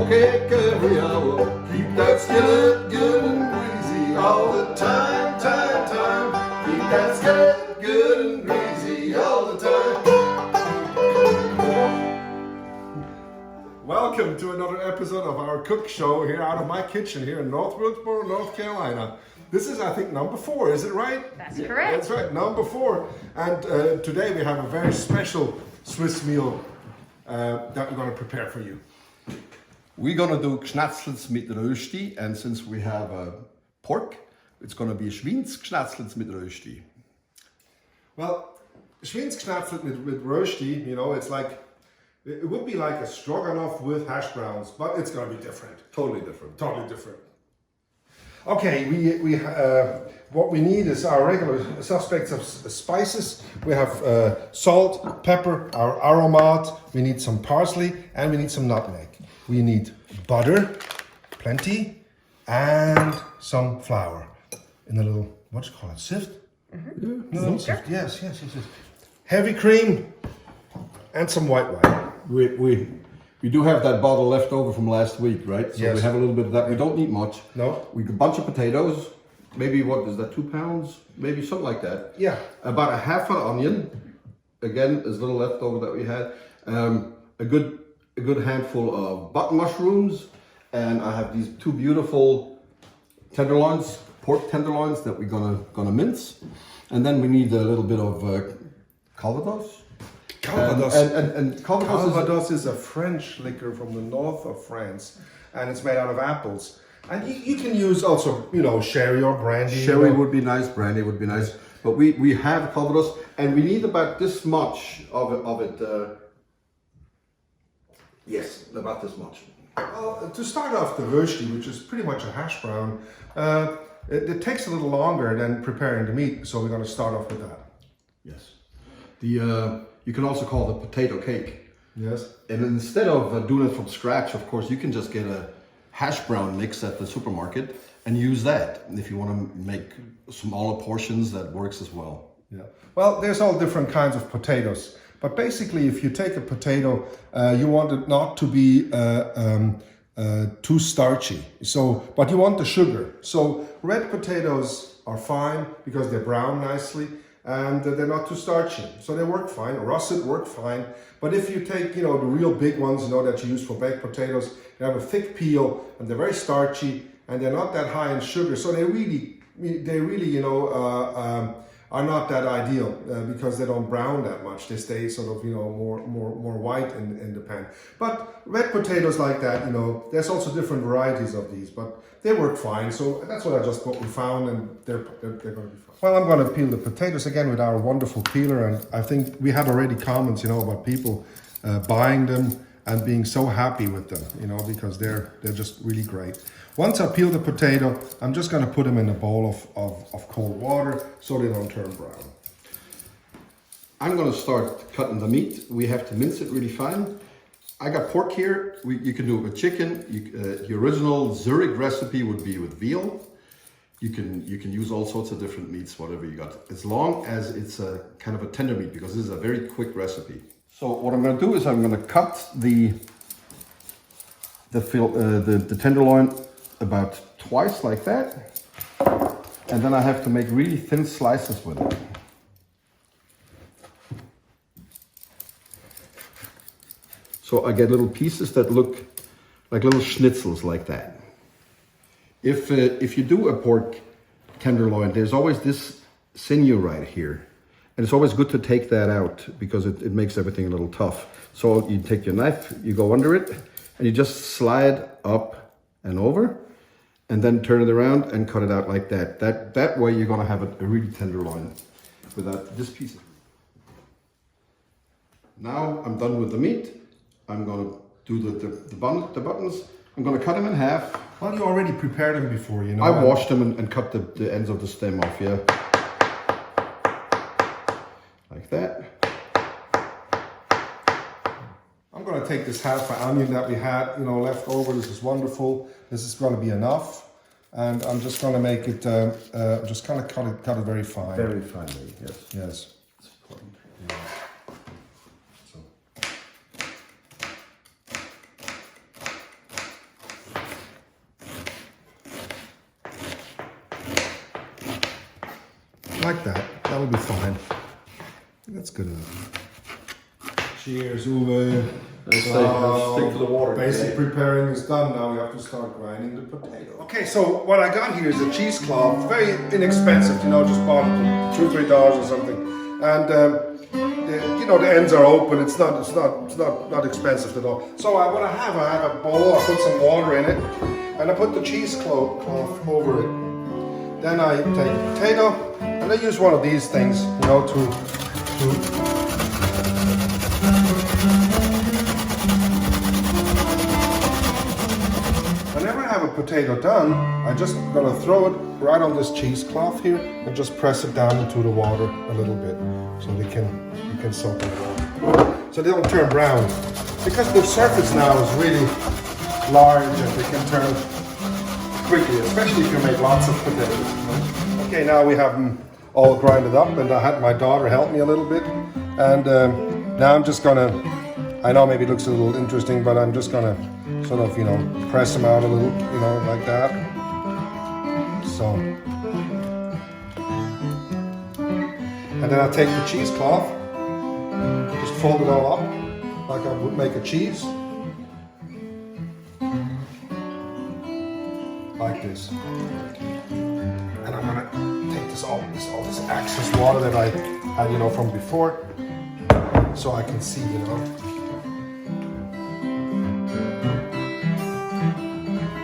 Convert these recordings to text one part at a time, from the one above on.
cake every hour. Keep that skillet good and greasy all the time, time. Keep that skillet good and greasy all the time. Welcome to another episode of our cook show here out of my kitchen here in North Wilkesboro, North Carolina. This is, I think, number 4, is it right? That's correct. That's right, number 4. And today we have a very special Swiss meal that we're going to prepare for you. We're going to do Geschnetzeltes mit Rösti, and since we have pork, it's going to be Schweine mit Rösti. Well, Schweine mit Rösti, you know, it's like, it would be like a stroganoff with hash browns, but it's going to be different. Totally different. Totally different. Okay, what we need is our regular suspects of spices. We have salt, pepper, our aromat, we need some parsley, and we need some nutmeg. We need butter, plenty, and some flour in a little, what do you call it, sift? Mm-hmm. No, little sift. Yes. Heavy cream, and some white wine. We do have that bottle left over from last week, right? So yes. We have a little bit of that. We don't need much. No. We got a bunch of potatoes. Maybe, what is that, 2 pounds? Maybe something like that. Yeah. About a half an onion. Again, there's a little leftover that we had. A good handful of button mushrooms. And I have these 2 beautiful tenderloins, pork tenderloins that we're gonna mince. And then we need a little bit of calvados. Calvados. And Calvados is a French liquor from the north of France, and it's made out of apples. And you can use also, you know, sherry or brandy. Sherry would be nice, brandy would be nice. But we have calvados, and we need about this much of it. Yes, about this much. Well, to start off the rösti, which is pretty much a hash brown, it takes a little longer than preparing the meat, so we're going to start off with that. Yes. You can also call it potato cake. Yes. And instead of doing it from scratch, of course, you can just get a hash brown mix at the supermarket and use that. And if you want to make smaller portions, that works as well. Yeah. Well, there's all different kinds of potatoes. But basically, if you take a potato, you want it not to be too starchy. But you want the sugar. So red potatoes are fine because they brown nicely. And they're not too starchy, so they work fine. Russet work fine, but if you take, you know, the real big ones, you know, that you use for baked potatoes, they have a thick peel and they're very starchy and they're not that high in sugar, so they really, you know, are not that ideal because they don't brown that much. They stay sort of, you know, more white in the pan. But red potatoes like that, you know, there's also different varieties of these, but they work fine. So that's what we found, and they're going to be fine. Well, I'm going to peel the potatoes again with our wonderful peeler, and I think we had already comments, you know, about people buying them and being so happy with them, you know, because they're just really great. Once I peel the potato, I'm just going to put them in a bowl of cold water so they don't turn brown. I'm going to start cutting the meat. We have to mince it really fine. I got pork here. You can do it with chicken. The original Zurich recipe would be with veal. You can use all sorts of different meats, whatever you got, as long as it's a kind of a tender meat, because this is a very quick recipe. So what I'm going to do is I'm going to cut the tenderloin about twice like that, and then I have to make really thin slices with it. So I get little pieces that look like little schnitzels like that. If you do a pork tenderloin, there's always this sinew right here. And it's always good to take that out because it makes everything a little tough. So you take your knife, you go under it, and you just slide up and over, and then turn it around and cut it out like that. That way you're gonna have a really tenderloin without this piece. Now I'm done with the meat. I'm gonna do the buttons. I'm gonna cut them in half. Well, you already prepared them before, you know. I washed them and cut the ends of the stem off, yeah. Like that. I'm going to take this half an onion that we had, you know, left over. This is wonderful. This is going to be enough. And I'm just going to make it, just kind of cut it very fine. Very finely, yes. Yes. That's important. Yeah. So. like that. That'll be fine. That's good enough. Cheers, Uwe. Stick to the water. Basic preparing is done. Now we have to start grinding the potato. Okay, so what I got here is a cheesecloth. Very inexpensive, you know, just bought it for $2-3 or something. And the ends are open. It's not expensive at all. So what I have a bowl. I put some water in it, and I put the cheesecloth over it. Then I take a potato, and I use one of these things, you know, to whenever I have a potato done, I'm just gonna throw it right on this cheesecloth here and just press it down into the water a little bit, so you can soak it water. So they don't turn brown, because the surface now is really large and they can turn quickly, especially if you make lots of potatoes. Okay, now we have them all grinded up, and I had my daughter help me a little bit, and now I'm just gonna, I know maybe it looks a little interesting, but I'm just gonna sort of, you know, press them out a little, you know, like that. So, and then I'll take the cheesecloth, just fold it all up like I would make a cheese, like this. And I'm gonna take all this excess water that I had, you know, from before, so I can see, you know.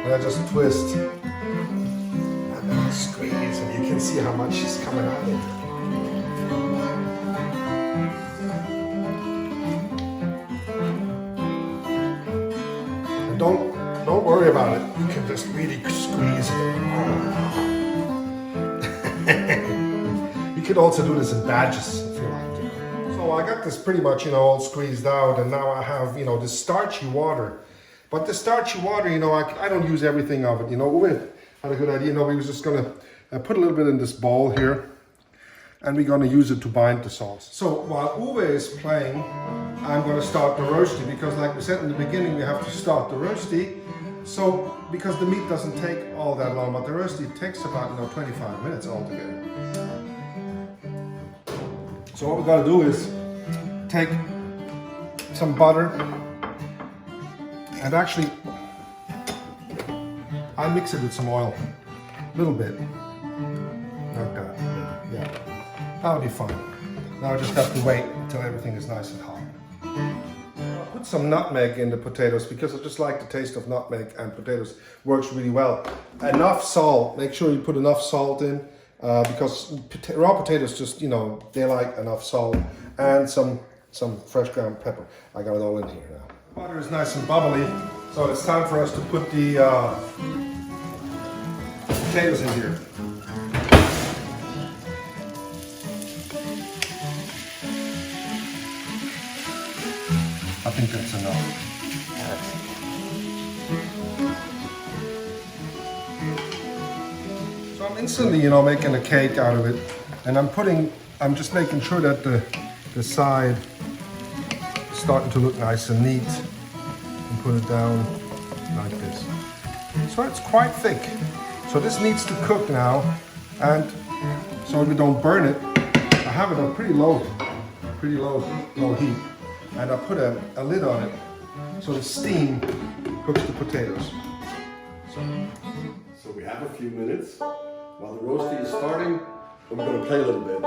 And I just twist and then I squeeze, and you can see how much is coming out of it. And don't worry about it. You can just really squeeze it. You could also do this in batches if you like to. So I got this pretty much, you know, all squeezed out, and now I have, you know, this starchy water. But the starchy water, you know, I don't use everything of it. You know, Uwe had a good idea. You know, we was just gonna put a little bit in this bowl here, and we're gonna use it to bind the sauce. So while Uwe is playing, I'm gonna start the rosti, because like we said in the beginning, we have to start the rosti. So, because the meat doesn't take all that long, but the rosti takes about, you know, 25 minutes altogether. So what we're gonna do is take some butter, and actually I mix it with some oil, a little bit, like that. Yeah, that'll be fine. Now I just have to wait until everything is nice and hot. I'll put some nutmeg in the potatoes, because I just like the taste of nutmeg, and potatoes works really well. Enough salt, make sure you put enough salt in, because raw potatoes just, you know, they like enough salt, and some fresh ground pepper. I got it all in here now. Water is nice and bubbly, so it's time for us to put the potatoes in here. I think that's enough. So I'm instantly, you know, making a cake out of it, and I'm just making sure that the side is starting to look nice and neat, and put it down like this. So it's quite thick. So this needs to cook now, and so we don't burn it, I have it on pretty low heat, and I put a lid on it so the steam cooks the potatoes. So we have a few minutes while the rosti is starting, and we're going to play a little bit.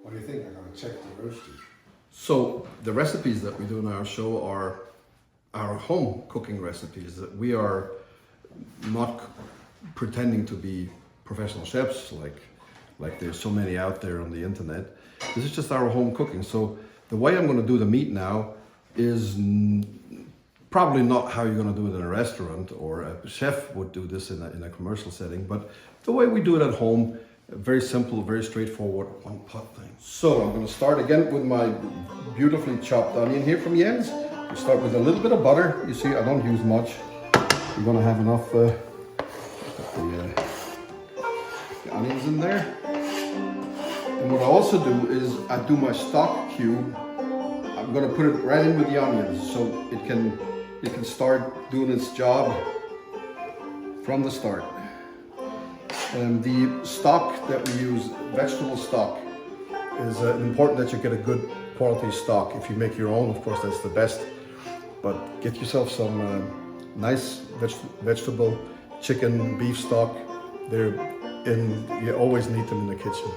What do you think? I'm gonna check the roasty. So the recipes that we do in our show are our home cooking recipes. That we are not pretending to be professional chefs like there's so many out there on the internet. This is just our home cooking. So the way I'm going to do the meat now is probably not how you're going to do it in a restaurant, or a chef would do this in a commercial setting, but the way we do it at home, very simple, very straightforward, one pot thing. So I'm going to start again with my beautifully chopped onion here from Jens. We start with a little bit of butter. You see, I don't use much. You're going to have enough the onions in there. And what I also do is I do my stock cube. I'm going to put it right in with the onions, so it can start doing its job from the start. And the stock that we use, vegetable stock, is important that you get a good quality stock. If you make your own, of course, that's the best. But get yourself some nice vegetable, chicken, beef stock. You always need them in the kitchen.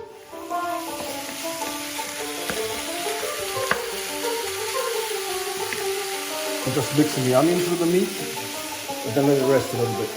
I'm just mixing the onions with the meat, and then let it rest a little bit.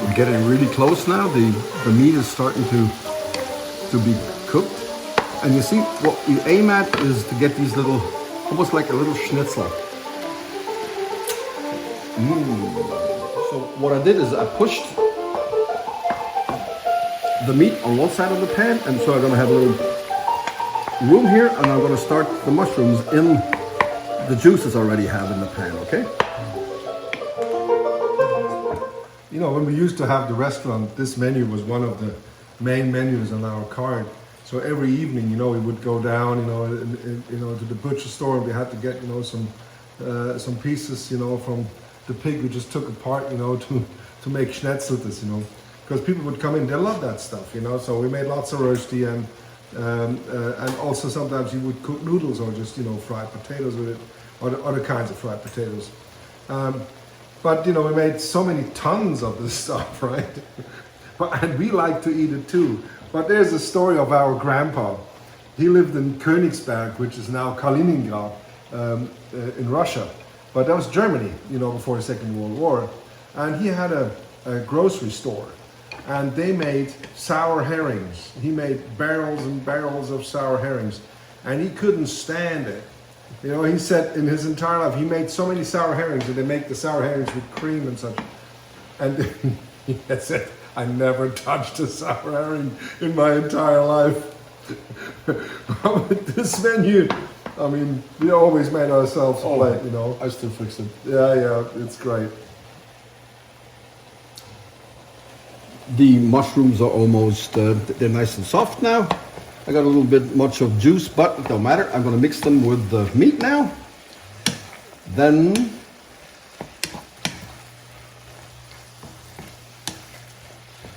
We're getting really close now. The meat is starting to be cooked. And you see, what we aim at is to get these little, almost like a little schnitzel. So what I did is I pushed the meat on one side of the pan, and so I'm gonna have a little room here, and I'm gonna start the mushrooms in the juices I already have in the pan, okay? You know, when we used to have the restaurant, this menu was one of the main menus on our card. So every evening, you know, we would go down, to the butcher store, and we had to get, some pieces, from the pig we just took apart, to make Geschnetzeltes, because people would come in, they love that stuff, So we made lots of Rösti, and also sometimes you would cook noodles or just, fried potatoes with it, or the other kinds of fried potatoes. But we made so many tons of this stuff, right? And we like to eat it too. But there's a story of our grandpa. He lived in Königsberg, which is now Kaliningrad, in Russia. But that was Germany, before the Second World War. And he had a grocery store. And they made sour herrings. He made barrels and barrels of sour herrings. And he couldn't stand it. He said in his entire life, he made so many sour herrings, and they make the sour herrings with cream and such. And he had said, I never touched a sour herring in my entire life. With this menu, we always made ourselves a plate, I still fix it. Yeah, it's great. The mushrooms are almost, they're nice and soft now. I got a little bit much of juice, but it don't matter. I'm gonna mix them with the meat now. Then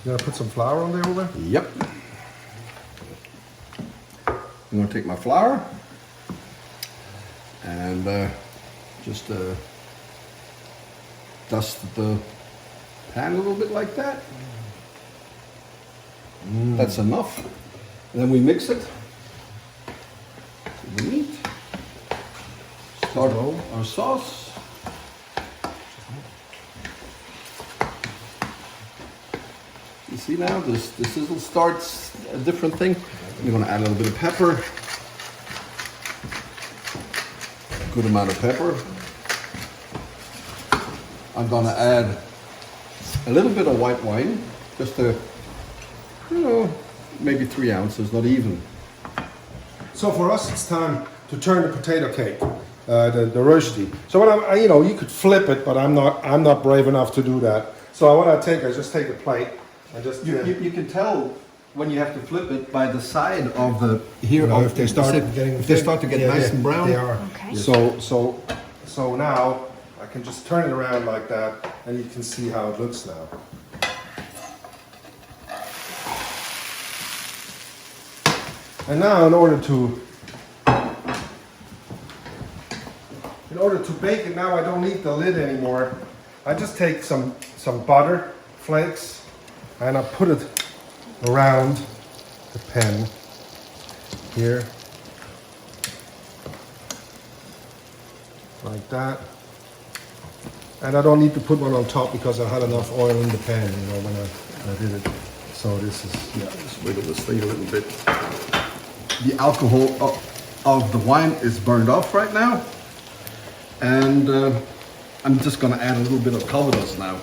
You gonna put some flour on there, Uwe? Yep. I'm gonna take my flour and just dust the pan a little bit like that. That's enough. And then we mix it with the meat. Start our sauce. You see now, the sizzle starts a different thing. We're going to add a little bit of pepper. A good amount of pepper. I'm going to add a little bit of white wine, just a, maybe 3 ounces, not even. So for us, it's time to turn the potato cake, the rösti. So what you could flip it, but I'm not brave enough to do that. So what I just take a plate and just. You can tell when you have to flip it by the side of the here. If they start to get nice and brown. They are. Okay. So now I can just turn it around like that, and you can see how it looks now. And now in order to bake it, now I don't need the lid anymore. I just take some butter flakes and I put it around the pan here, like that. And I don't need to put one on top because I had enough oil in the pan, when I did it. So this is, Just wiggle this thing a little bit. The alcohol of the wine is burned off right now. And I'm just going to add a little bit of calvados now.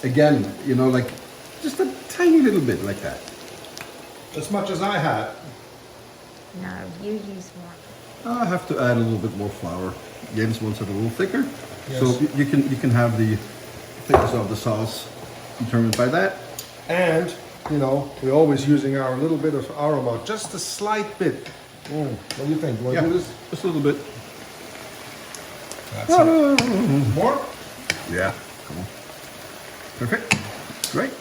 Again, like just a tiny little bit like that. as much as I had. No, you use more. I have to add a little bit more flour. Jens wants it a little thicker. Yes. So you can have the thickness of the sauce determined by that. And, we're always using our little bit of aroma, just a slight bit. What do you think? You want to do this? Just a little bit. That's it. More? Yeah, come on. Perfect. Great.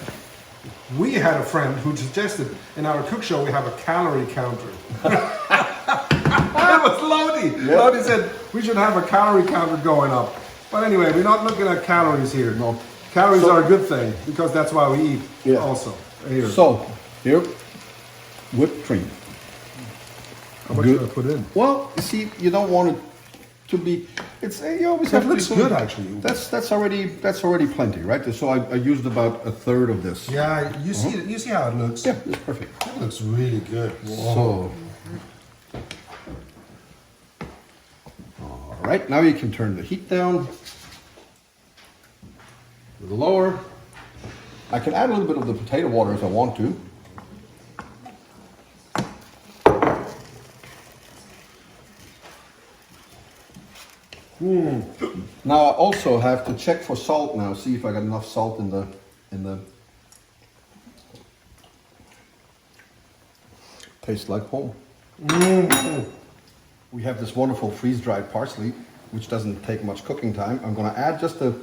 We had a friend who suggested in our cook show we have a calorie counter. It was Lodi. Yeah. Lodi said we should have a calorie counter going up. But anyway, we're not looking at calories here. No. Calories are a good thing because that's why we eat Yeah. also. Here. So, here, whipped cream. How much good. should I put in? Well, you see, you don't want it to be. You always That have looks to be good, actually. That's already plenty, right? So I used about a third of this. Yeah, you see how it looks? Yeah, it's perfect. That looks really good. So, all right, now you can turn the heat down a little lower. I can add a little bit of the potato water if I want to. Now I also have to check for salt now, see if I got enough salt in the tastes like home. We have this wonderful freeze-dried parsley, which doesn't take much cooking time. I'm gonna add just a,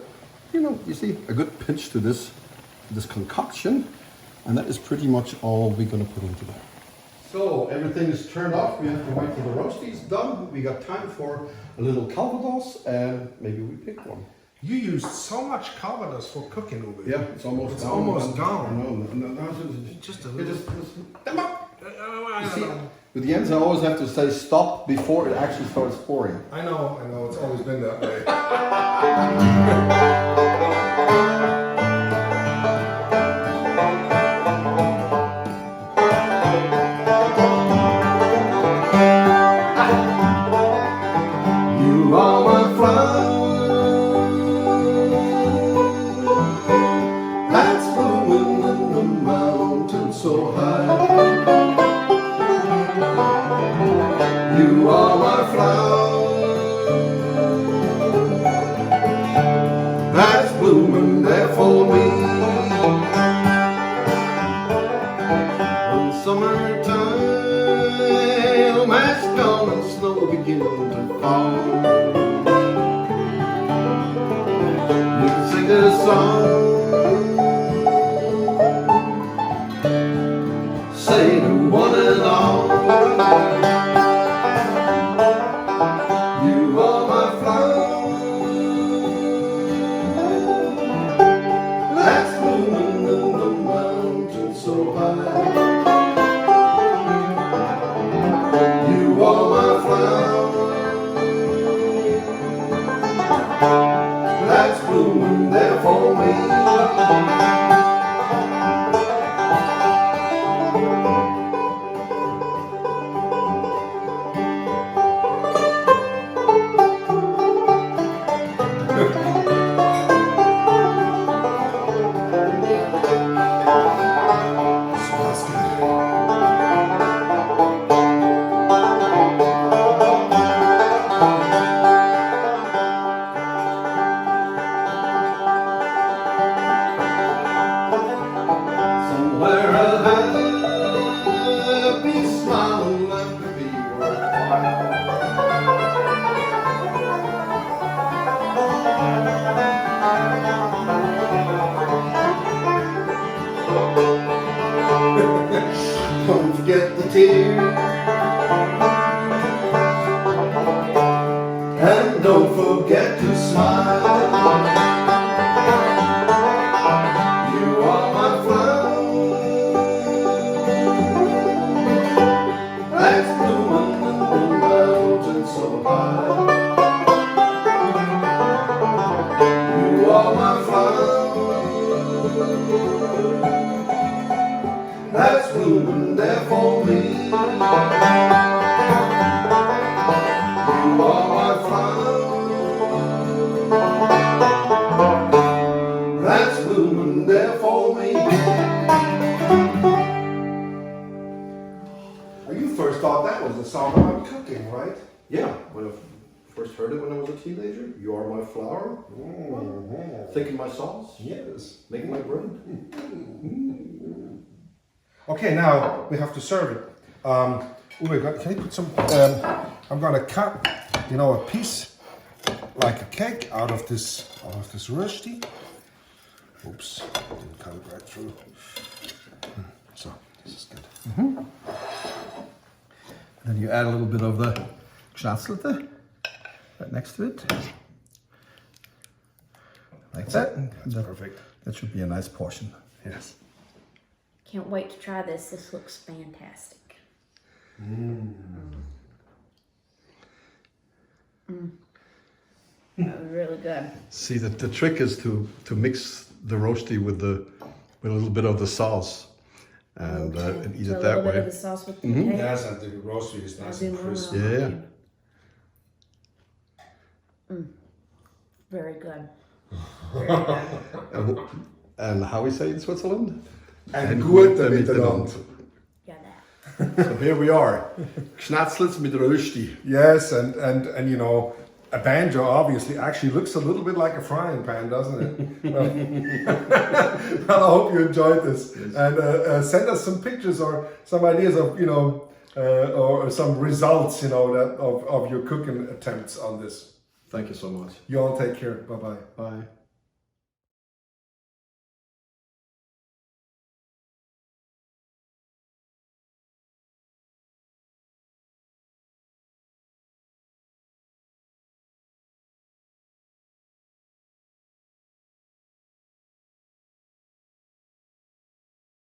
you see, a good pinch to this concoction, and that is pretty much all we're gonna put into there. So everything is turned off. We have to wait till the rosti is done. We got time for a little calvados, and maybe we pick one. You used so much calvados for cooking, Uwe. Yeah, it's almost It's gone. almost gone. No, Just a it little. just Come on. you see, with Jens, I always have to say stop before it actually starts pouring. I know, it's always been that way. You are my flower, that's blooming in the mountain so high. You are my flower, that's blooming there for me. When summertime has gone and snow begins to fall, you can sing this song, say to one and all, you are my flower, that's blooming there for me. Don't forget the tears, and don't forget to smile. You are my flower, that's blooming in the mountain so high. You are my flower, that's blooming there for me. You are my flower, that's blooming there for me. You first thought that was the song about cooking, right? Yeah, when I first heard it when I was a teenager. You are my flower. Thinking my sauce. Yes. Making my bread. Okay, now we have to serve it. Can you put some? I'm gonna cut, a piece like a cake out of this Rösti. Oops, didn't cut it right through. So this is good. Then you add a little bit of the Geschnetzeltes right next to it. Like that. That's perfect. That should be a nice portion. Yes. Can't wait to try this. This looks fantastic. That was really good. See, the trick is to mix the rosti with a little bit of the sauce and eat So it a that little bit of way. the sauce with the potato. Yes, and the roast is nice and crispy. Yeah. Very good. And how we say in Switzerland? And gut miteinander. Yeah, that. So here we are. Geschnetzeltes mit Rösti. Yes, and a banjo obviously actually looks a little bit like a frying pan, doesn't it? Well, I hope you enjoyed this, and send us some pictures or some ideas of or some results of your cooking attempts on this. Thank you so much. You all take care. Bye bye. Bye.